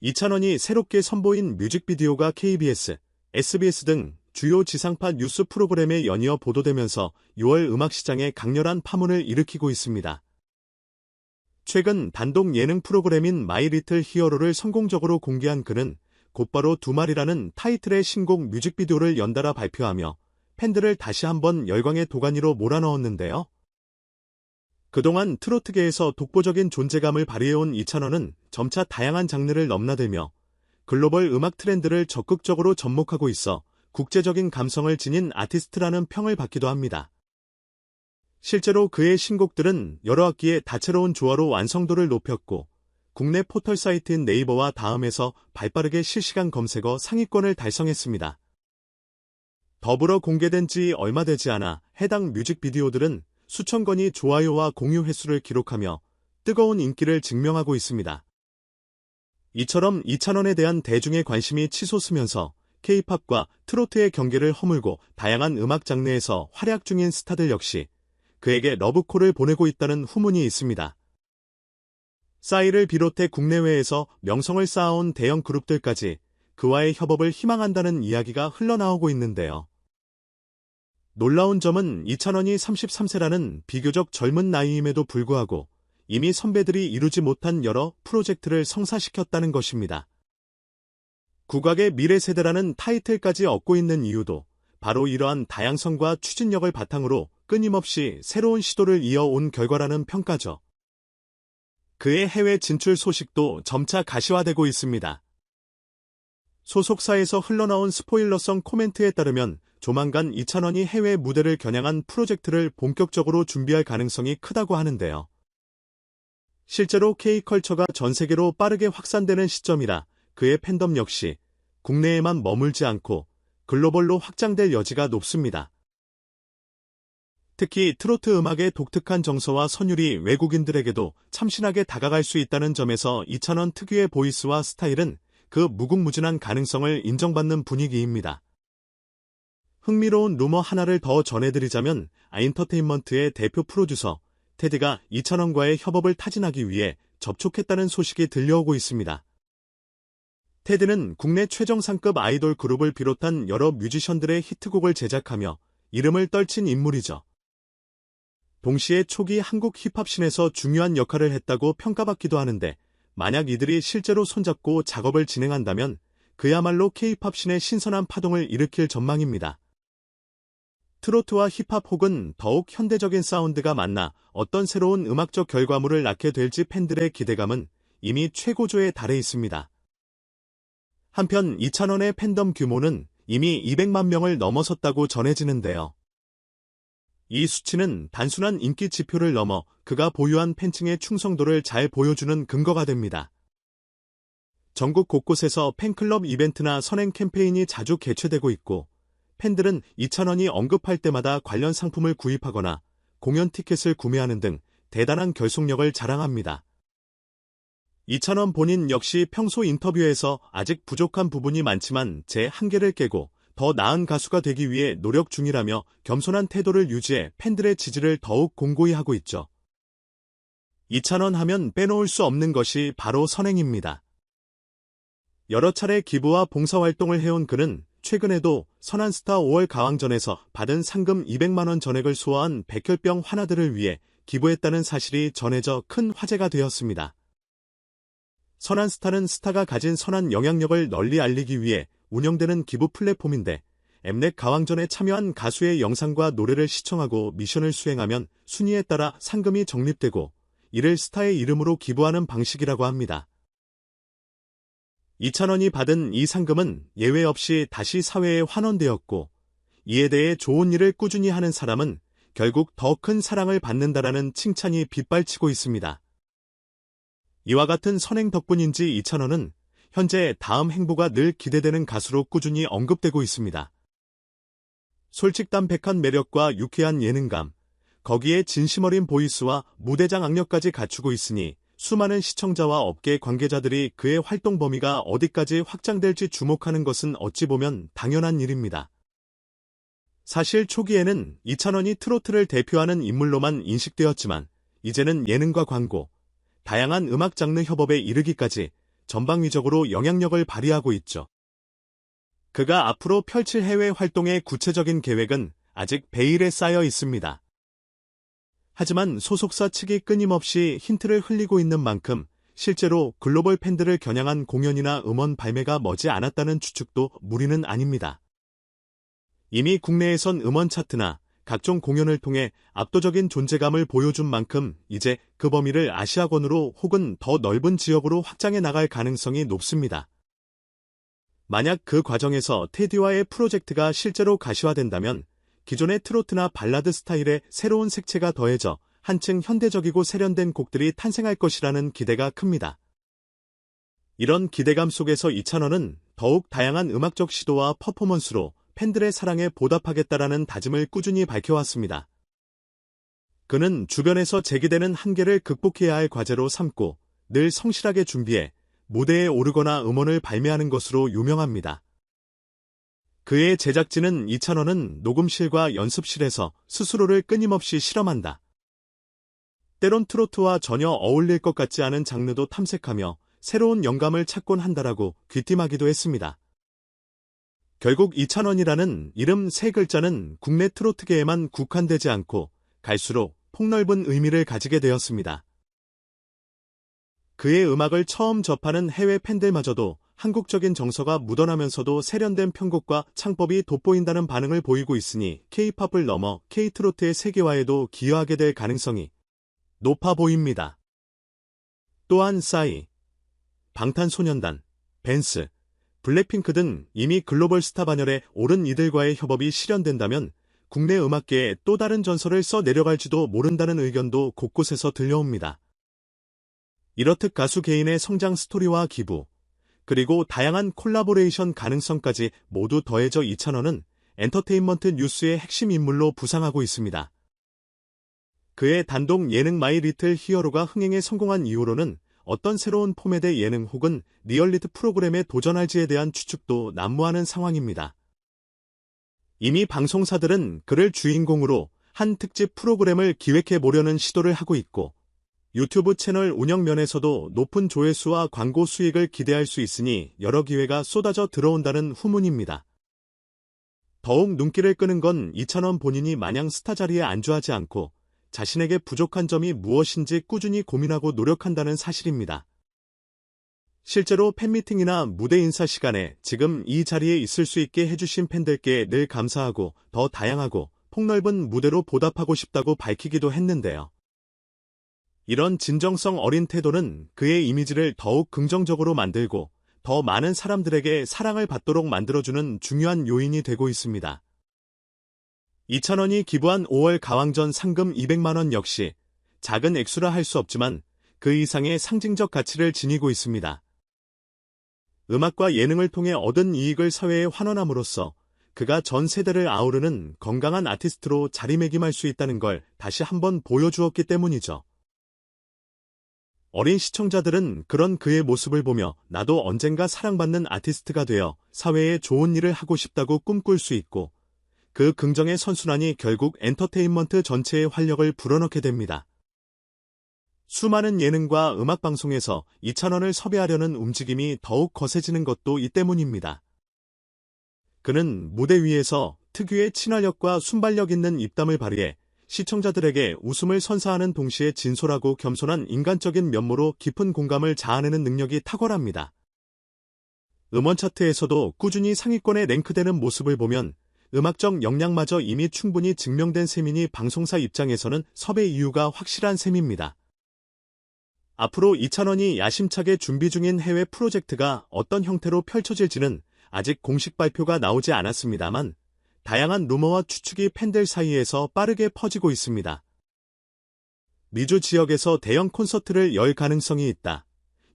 이찬원이 새롭게 선보인 뮤직비디오가 KBS, SBS 등 주요 지상파 뉴스 프로그램에 연이어 보도되면서 6월 음악시장에 강렬한 파문을 일으키고 있습니다. 최근 단독 예능 프로그램인 마이 리틀 히어로를 성공적으로 공개한 그는 곧바로 두 마리라는 타이틀의 신곡 뮤직비디오를 연달아 발표하며 팬들을 다시 한번 열광의 도가니로 몰아넣었는데요. 그동안 트로트계에서 독보적인 존재감을 발휘해온 이찬원은 점차 다양한 장르를 넘나들며 글로벌 음악 트렌드를 적극적으로 접목하고 있어 국제적인 감성을 지닌 아티스트라는 평을 받기도 합니다. 실제로 그의 신곡들은 여러 악기의 다채로운 조화로 완성도를 높였고 국내 포털 사이트인 네이버와 다음에서 발빠르게 실시간 검색어 상위권을 달성했습니다. 더불어 공개된 지 얼마 되지 않아 해당 뮤직비디오들은 수천 건의 좋아요와 공유 횟수를 기록하며 뜨거운 인기를 증명하고 있습니다. 이처럼 이찬원에 대한 대중의 관심이 치솟으면서 K-팝과 트로트의 경계를 허물고 다양한 음악 장르에서 활약 중인 스타들 역시 그에게 러브콜을 보내고 있다는 후문이 있습니다. 싸이를 비롯해 국내외에서 명성을 쌓아온 대형 그룹들까지 그와의 협업을 희망한다는 이야기가 흘러나오고 있는데요. 놀라운 점은 이찬원이 33세라는 비교적 젊은 나이임에도 불구하고 이미 선배들이 이루지 못한 여러 프로젝트를 성사시켰다는 것입니다. 국악의 미래 세대라는 타이틀까지 얻고 있는 이유도 바로 이러한 다양성과 추진력을 바탕으로 끊임없이 새로운 시도를 이어온 결과라는 평가죠. 그의 해외 진출 소식도 점차 가시화되고 있습니다. 소속사에서 흘러나온 스포일러성 코멘트에 따르면 조만간 이찬원이 해외 무대를 겨냥한 프로젝트를 본격적으로 준비할 가능성이 크다고 하는데요. 실제로 K컬처가 전 세계로 빠르게 확산되는 시점이라 그의 팬덤 역시 국내에만 머물지 않고 글로벌로 확장될 여지가 높습니다. 특히 트로트 음악의 독특한 정서와 선율이 외국인들에게도 참신하게 다가갈 수 있다는 점에서 이찬원 특유의 보이스와 스타일은 그 무궁무진한 가능성을 인정받는 분위기입니다. 흥미로운 루머 하나를 더 전해드리자면 아인터테인먼트의 대표 프로듀서 테드가 이찬원과의 협업을 타진하기 위해 접촉했다는 소식이 들려오고 있습니다. 테드는 국내 최정상급 아이돌 그룹을 비롯한 여러 뮤지션들의 히트곡을 제작하며 이름을 떨친 인물이죠. 동시에 초기 한국 힙합씬에서 중요한 역할을 했다고 평가받기도 하는데 만약 이들이 실제로 손잡고 작업을 진행한다면 그야말로 K-팝씬의 신선한 파동을 일으킬 전망입니다. 트로트와 힙합 혹은 더욱 현대적인 사운드가 만나 어떤 새로운 음악적 결과물을 낳게 될지 팬들의 기대감은 이미 최고조에 달해 있습니다. 한편 이찬원의 팬덤 규모는 이미 200만 명을 넘어섰다고 전해지는데요. 이 수치는 단순한 인기 지표를 넘어 그가 보유한 팬층의 충성도를 잘 보여주는 근거가 됩니다. 전국 곳곳에서 팬클럽 이벤트나 선행 캠페인이 자주 개최되고 있고 팬들은 이찬원이 언급할 때마다 관련 상품을 구입하거나 공연 티켓을 구매하는 등 대단한 결속력을 자랑합니다. 이찬원 본인 역시 평소 인터뷰에서 아직 부족한 부분이 많지만 제 한계를 깨고 더 나은 가수가 되기 위해 노력 중이라며 겸손한 태도를 유지해 팬들의 지지를 더욱 공고히 하고 있죠. 이찬원 하면 빼놓을 수 없는 것이 바로 선행입니다. 여러 차례 기부와 봉사활동을 해온 그는 최근에도 선한스타 5월 가왕전에서 받은 상금 200만 원 전액을 소화한 백혈병 환자들을 위해 기부했다는 사실이 전해져 큰 화제가 되었습니다. 선한스타는 스타가 가진 선한 영향력을 널리 알리기 위해 운영되는 기부 플랫폼인데 엠넷 가왕전에 참여한 가수의 영상과 노래를 시청하고 미션을 수행하면 순위에 따라 상금이 적립되고 이를 스타의 이름으로 기부하는 방식이라고 합니다. 이찬원이 받은 이 상금은 예외 없이 다시 사회에 환원되었고 이에 대해 좋은 일을 꾸준히 하는 사람은 결국 더 큰 사랑을 받는다라는 칭찬이 빗발치고 있습니다. 이와 같은 선행 덕분인지 이찬원은 현재 다음 행보가 늘 기대되는 가수로 꾸준히 언급되고 있습니다. 솔직담백한 매력과 유쾌한 예능감, 거기에 진심 어린 보이스와 무대장 악력까지 갖추고 있으니 수많은 시청자와 업계 관계자들이 그의 활동 범위가 어디까지 확장될지 주목하는 것은 어찌 보면 당연한 일입니다. 사실 초기에는 이찬원이 트로트를 대표하는 인물로만 인식되었지만 이제는 예능과 광고, 다양한 음악 장르 협업에 이르기까지 전방위적으로 영향력을 발휘하고 있죠. 그가 앞으로 펼칠 해외 활동의 구체적인 계획은 아직 베일에 쌓여 있습니다. 하지만 소속사 측이 끊임없이 힌트를 흘리고 있는 만큼 실제로 글로벌 팬들을 겨냥한 공연이나 음원 발매가 머지 않았다는 추측도 무리는 아닙니다. 이미 국내에선 음원 차트나 각종 공연을 통해 압도적인 존재감을 보여준 만큼 이제 그 범위를 아시아권으로 혹은 더 넓은 지역으로 확장해 나갈 가능성이 높습니다. 만약 그 과정에서 테디와의 프로젝트가 실제로 가시화된다면 기존의 트로트나 발라드 스타일의 새로운 색채가 더해져 한층 현대적이고 세련된 곡들이 탄생할 것이라는 기대가 큽니다. 이런 기대감 속에서 이찬원은 더욱 다양한 음악적 시도와 퍼포먼스로 팬들의 사랑에 보답하겠다라는 다짐을 꾸준히 밝혀왔습니다. 그는 주변에서 제기되는 한계를 극복해야 할 과제로 삼고 늘 성실하게 준비해 무대에 오르거나 음원을 발매하는 것으로 유명합니다. 그의 제작진은 이찬원은 녹음실과 연습실에서 스스로를 끊임없이 실험한다. 때론 트로트와 전혀 어울릴 것 같지 않은 장르도 탐색하며 새로운 영감을 찾곤 한다라고 귀띔하기도 했습니다. 결국 이찬원이라는 이름 세 글자는 국내 트로트계에만 국한되지 않고 갈수록 폭넓은 의미를 가지게 되었습니다. 그의 음악을 처음 접하는 해외 팬들마저도 한국적인 정서가 묻어나면서도 세련된 편곡과 창법이 돋보인다는 반응을 보이고 있으니 K-팝을 넘어 K-트로트의 세계화에도 기여하게 될 가능성이 높아 보입니다. 또한 싸이, 방탄소년단, 벤스, 블랙핑크 등 이미 글로벌 스타 반열에 오른 이들과의 협업이 실현된다면 국내 음악계에 또 다른 전설을 써 내려갈지도 모른다는 의견도 곳곳에서 들려옵니다. 이렇듯 가수 개인의 성장 스토리와 기부, 그리고 다양한 콜라보레이션 가능성까지 모두 더해져 이찬원은 엔터테인먼트 뉴스의 핵심 인물로 부상하고 있습니다. 그의 단독 예능 마이 리틀 히어로가 흥행에 성공한 이후로는 어떤 새로운 포맷의 예능 혹은 리얼리티 프로그램에 도전할지에 대한 추측도 난무하는 상황입니다. 이미 방송사들은 그를 주인공으로 한 특집 프로그램을 기획해보려는 시도를 하고 있고 유튜브 채널 운영 면에서도 높은 조회수와 광고 수익을 기대할 수 있으니 여러 기회가 쏟아져 들어온다는 후문입니다. 더욱 눈길을 끄는 건 이찬원 본인이 마냥 스타 자리에 안주하지 않고 자신에게 부족한 점이 무엇인지 꾸준히 고민하고 노력한다는 사실입니다. 실제로 팬미팅이나 무대 인사 시간에 지금 이 자리에 있을 수 있게 해주신 팬들께 늘 감사하고 더 다양하고 폭넓은 무대로 보답하고 싶다고 밝히기도 했는데요. 이런 진정성 어린 태도는 그의 이미지를 더욱 긍정적으로 만들고 더 많은 사람들에게 사랑을 받도록 만들어주는 중요한 요인이 되고 있습니다. 이찬원이 기부한 5월 가왕전 상금 200만 원 역시 작은 액수라 할 수 없지만 그 이상의 상징적 가치를 지니고 있습니다. 음악과 예능을 통해 얻은 이익을 사회에 환원함으로써 그가 전 세대를 아우르는 건강한 아티스트로 자리매김할 수 있다는 걸 다시 한번 보여주었기 때문이죠. 어린 시청자들은 그런 그의 모습을 보며 나도 언젠가 사랑받는 아티스트가 되어 사회에 좋은 일을 하고 싶다고 꿈꿀 수 있고 그 긍정의 선순환이 결국 엔터테인먼트 전체의 활력을 불어넣게 됩니다. 수많은 예능과 음악방송에서 이찬원을 섭외하려는 움직임이 더욱 거세지는 것도 이 때문입니다. 그는 무대 위에서 특유의 친화력과 순발력 있는 입담을 발휘해 시청자들에게 웃음을 선사하는 동시에 진솔하고 겸손한 인간적인 면모로 깊은 공감을 자아내는 능력이 탁월합니다. 음원 차트에서도 꾸준히 상위권에 랭크되는 모습을 보면 음악적 역량마저 이미 충분히 증명된 셈이니 방송사 입장에서는 섭외 이유가 확실한 셈입니다. 앞으로 이찬원이 야심차게 준비 중인 해외 프로젝트가 어떤 형태로 펼쳐질지는 아직 공식 발표가 나오지 않았습니다만 다양한 루머와 추측이 팬들 사이에서 빠르게 퍼지고 있습니다. 미주 지역에서 대형 콘서트를 열 가능성이 있다.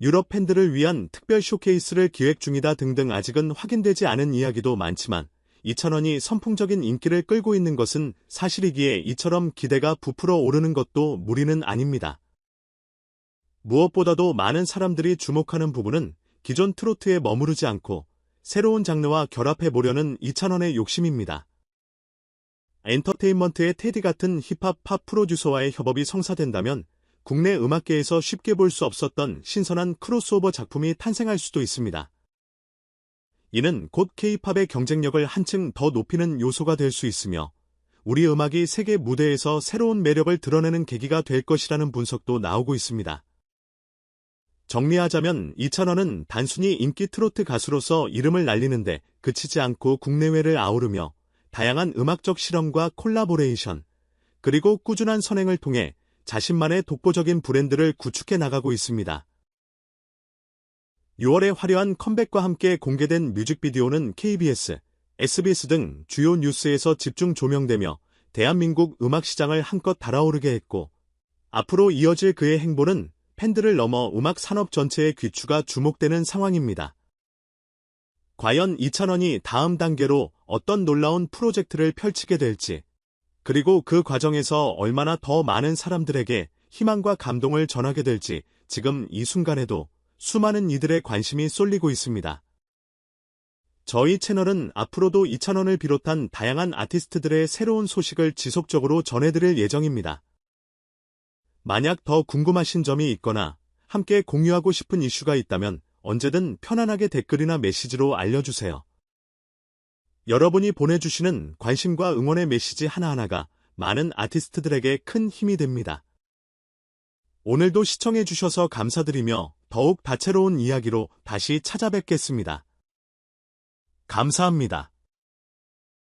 유럽 팬들을 위한 특별 쇼케이스를 기획 중이다 등등 아직은 확인되지 않은 이야기도 많지만 이찬원이 선풍적인 인기를 끌고 있는 것은 사실이기에 이처럼 기대가 부풀어 오르는 것도 무리는 아닙니다. 무엇보다도 많은 사람들이 주목하는 부분은 기존 트로트에 머무르지 않고 새로운 장르와 결합해보려는 이찬원의 욕심입니다. 엔터테인먼트의 테디 같은 힙합 팝 프로듀서와의 협업이 성사된다면 국내 음악계에서 쉽게 볼 수 없었던 신선한 크로스오버 작품이 탄생할 수도 있습니다. 이는 곧 K-팝의 경쟁력을 한층 더 높이는 요소가 될 수 있으며 우리 음악이 세계 무대에서 새로운 매력을 드러내는 계기가 될 것이라는 분석도 나오고 있습니다. 정리하자면 이찬원은 단순히 인기 트로트 가수로서 이름을 날리는데 그치지 않고 국내외를 아우르며 다양한 음악적 실험과 콜라보레이션, 그리고 꾸준한 선행을 통해 자신만의 독보적인 브랜드를 구축해 나가고 있습니다. 6월에 화려한 컴백과 함께 공개된 뮤직비디오는 KBS, SBS 등 주요 뉴스에서 집중 조명되며 대한민국 음악 시장을 한껏 달아오르게 했고, 앞으로 이어질 그의 행보는 팬들을 넘어 음악 산업 전체의 귀추가 주목되는 상황입니다. 과연 이찬원이 다음 단계로 어떤 놀라운 프로젝트를 펼치게 될지, 그리고 그 과정에서 얼마나 더 많은 사람들에게 희망과 감동을 전하게 될지 지금 이 순간에도 수많은 이들의 관심이 쏠리고 있습니다. 저희 채널은 앞으로도 이찬원을 비롯한 다양한 아티스트들의 새로운 소식을 지속적으로 전해드릴 예정입니다. 만약 더 궁금하신 점이 있거나 함께 공유하고 싶은 이슈가 있다면 언제든 편안하게 댓글이나 메시지로 알려주세요. 여러분이 보내주시는 관심과 응원의 메시지 하나하나가 많은 아티스트들에게 큰 힘이 됩니다. 오늘도 시청해주셔서 감사드리며 더욱 다채로운 이야기로 다시 찾아뵙겠습니다. 감사합니다.